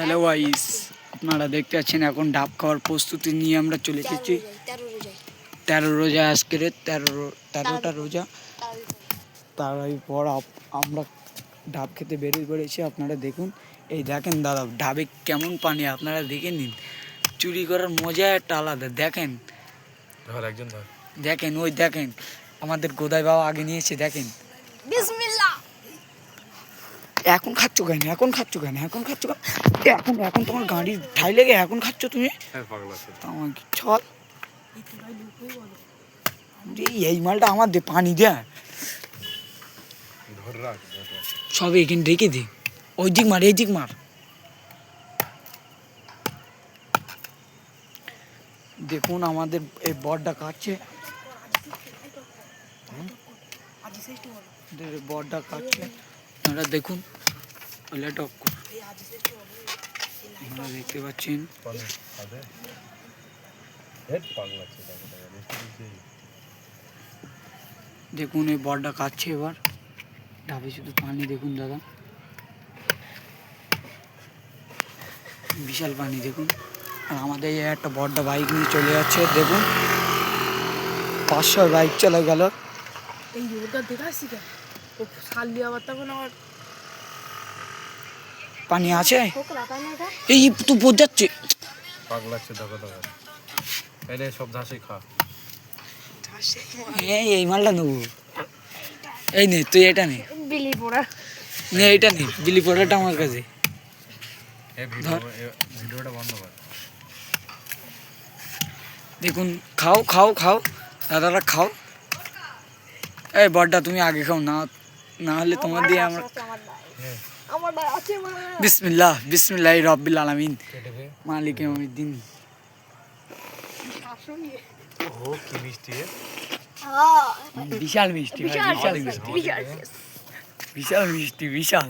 Hello guys, আপনারা দেখতে পাচ্ছেন এখন ডাব খাওয়ার প্রস্তুতি নিয়ে আমরা চলে এসেছি। 13 রোজা আজকের, 13টা রোজা। তারপর আমরা ডাব খেতে বেরিয়ে পড়েছি। আপনারা দেখুন, এই দেখেন দাদা, ডাবে কেমন পানি আপনারা দেখে নিন। চুরি করার মজা একটা আলাদা। দেখেন দেখেন, ওই দেখেন আমাদের গোদাই বাবা আগে নিয়েছে। দেখেন, বিসমিল্লাহ। এখন খাচ্ছ কেন? এখন তোমার গাড়ি ঠাই লেগে এখন খাচ্ছ তুমি? আমাকে চল, এই মালটা আমার দে, পানি দেয়া সব এখানে রেখে দে। ওই দিক মার, এই দিক মার। দেখুন আমাদের এই বড়টা কাটছে, বড়টা কাটছে। আপনারা দেখুন, আপনারা দেখতে পাচ্ছেন। দেখুন এই বড়টা কাটছে এবার। ডাবে শুধু পানি দেখুন দাদা, বিশাল পানি দেখুন। আর আমাদের একটা বড়টা বাইক নিয়ে চলে যাচ্ছে। দেখুন 500 বাইক চলে গেল। পানি আছে, এই তো বোঝাচ্ছে এই মালটা নেবো। এই নে, তুই এটা নে, এটা নে, বিলি পোড়াটা আমার কাছে। দেখুন, খাও খাও খাও দাদারা, খাও। এই বড়টা তুমি আগে খাও, না হলে তোমার দিয়ে আমরা। বিসমিল্লাহ, বিসমিল্লাহ রব্বিল আলামিন মালিক ইয়াউমিদ্দিন। বিশাল মিষ্টি, বিশাল মিষ্টি, বিশাল।